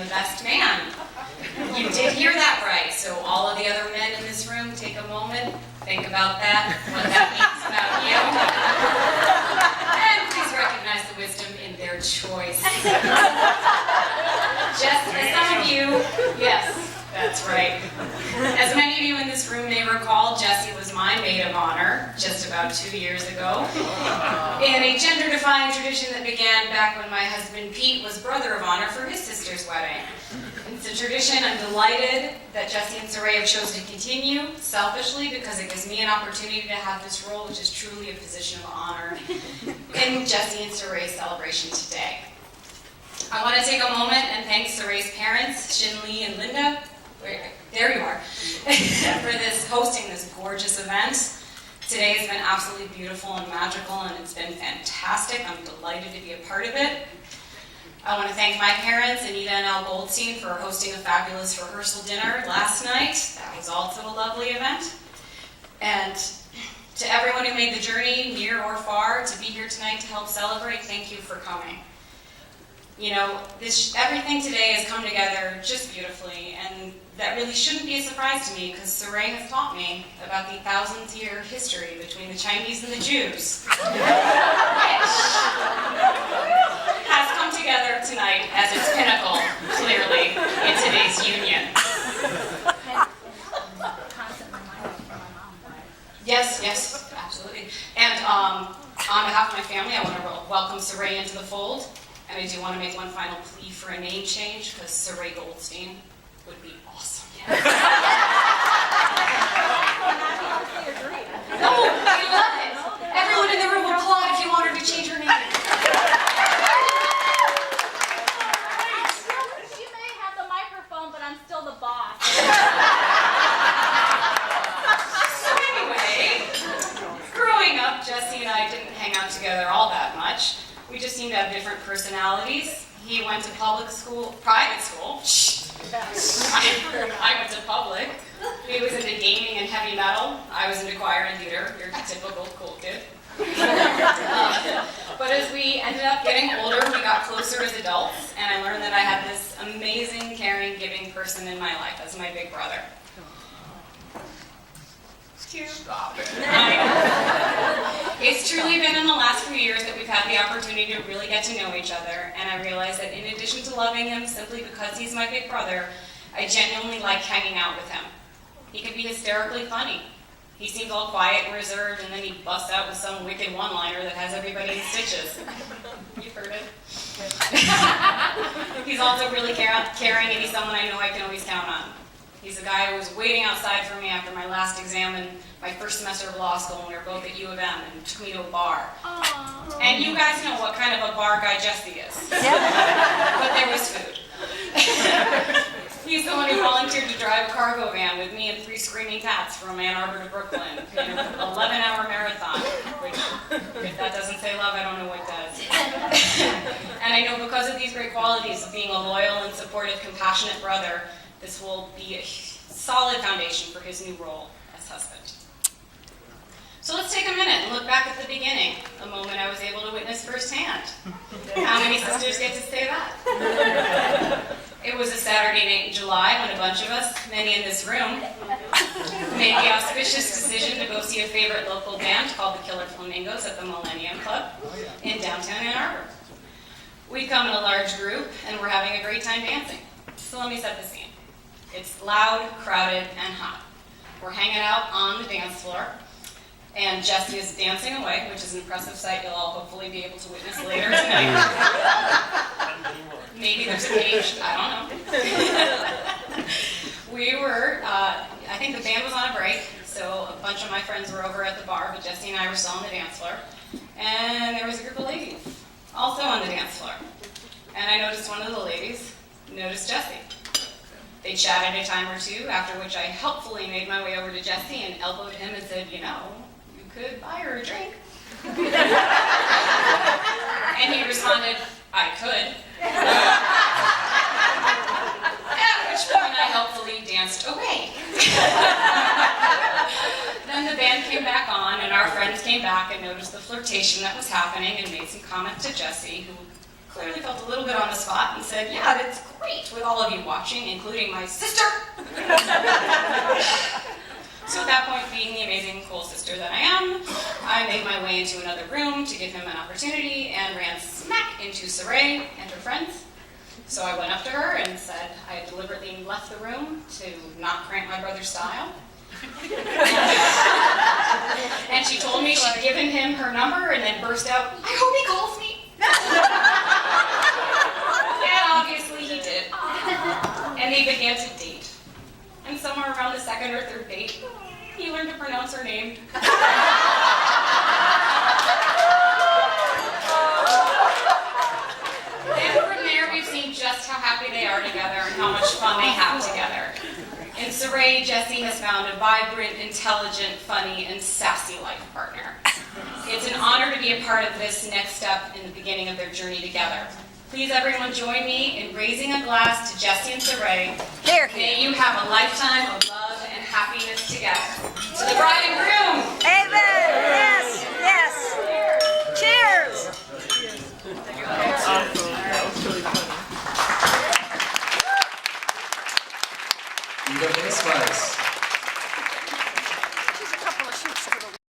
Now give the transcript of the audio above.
the best man. You did hear that right, so all of the other men in this room, take a moment, think about that, what that means about you. And please recognize the wisdom in their choice. Just as some of you, yes, that's right. As many of you in this room may recall, Jessie was my maid of honor just about 2 years ago in a gender-defying tradition that began back when my husband Pete was brother of honor for his sister's wedding. It's a tradition I'm delighted that Jessie and Saray have chosen to continue, selfishly because it gives me an opportunity to have this role, which is truly a position of honor, in Jessie and Saray's celebration today. I want to take a moment and thank Saray's parents, Shinli and Linda, there you are, for hosting this gorgeous event. Today has been absolutely beautiful and magical, and it's been fantastic. I'm delighted to be a part of it. I want to thank my parents, Anita and Al Goldstein, for hosting a fabulous rehearsal dinner last night. That was also a lovely event. And to everyone who made the journey, near or far, to be here tonight to help celebrate, thank you for coming. You know, everything today has come together just beautifully, and that really shouldn't be a surprise to me, because Saray has taught me about the thousands-year history between the Chinese and the Jews, which has come together tonight as its pinnacle, clearly, in today's union. Yes, absolutely. And on behalf of my family, I want to welcome Saray into the fold. And I do want to make one final plea for a name change, because Saray Goldstein would be awesome. No, I love it. Everyone in the room will applaud if you want her to change her name. She may have the microphone, but I'm still the boss. So anyway, growing up, Jessie and I didn't hang out together all that much. We just seemed to have different personalities. He went to private school. I went to public. He was into gaming and heavy metal. I was into choir and theater, your typical cool kid. But as we ended up getting older, we got closer as adults, and I learned that I had this amazing, caring, giving person in my life as my big brother. Stop it. It's truly been in the last few years that we've had the opportunity to really get to know each other, and I realized that in addition to loving him simply because he's my big brother, I genuinely like hanging out with him. He can be hysterically funny. He seems all quiet and reserved, and then he busts out with some wicked one-liner that has everybody in stitches. You've heard it. He's also really caring, and he's someone I know I can always count on. He's a guy who was waiting outside for me after my last exam in my first semester of law school, and we were both at U of M, and took me to a bar. Aww. And you guys know what kind of a bar guy Jessie is. But there was food. He's the one who volunteered to drive a cargo van with me and 3 screaming cats from Ann Arbor to Brooklyn. 11-hour marathon, which, if that doesn't say love, I don't know what does. And I know because of these great qualities of being a loyal and supportive, compassionate brother, this will be a solid foundation for his new role as husband. So let's take a minute and look back at the beginning, a moment I was able to witness firsthand. How many sisters get to say that? It was a Saturday night in July when a bunch of us, many in this room, made the auspicious decision to go see a favorite local band called the Killer Flamingos at the Millennium Club in downtown Ann Arbor. We'd come in a large group and we're having a great time dancing. So let me set the scene. It's loud, crowded, and hot. We're hanging out on the dance floor, and Jessie is dancing away, which is an impressive sight you'll all hopefully be able to witness later tonight. Maybe there's a page, I don't know. We were, I think the band was on a break, so a bunch of my friends were over at the bar, but Jessie and I were still on the dance floor. And there was a group of ladies also on the dance floor. And I noticed one of the ladies noticed Jessie. They chatted a time or two, after which I helpfully made my way over to Jessie and elbowed him and said, you know, you could buy her a drink. And he responded, I could. At which point I helpfully danced away. Then the band came back on, and our friends came back and noticed the flirtation that was happening and made some comments to Jessie, who clearly felt a little bit on the spot and said, yeah, that's great with all of you watching, including my sister. So at that point, being the amazing, cool sister that I am, I made my way into another room to give him an opportunity and ran smack into Saray and her friends. So I went up to her and said I had deliberately left the room to not cramp my brother's style. And she told me she'd given him her number and then burst out, I hope he calls me. And obviously he did. And they began to date. And somewhere around the second or third date, he learned to pronounce her name. And from there, we've seen just how happy they are together and how much fun they have together. In Saray, Jessie has found a vibrant, intelligent, funny, and sassy life partner. It's an honor to be a part of this next step in the beginning of their journey together. Please, everyone, join me in raising a glass to Jessie and Saray. May you have a lifetime of love and happiness together. To the bride and groom! Amen! Yes! Yes! Cheers! You got any spice?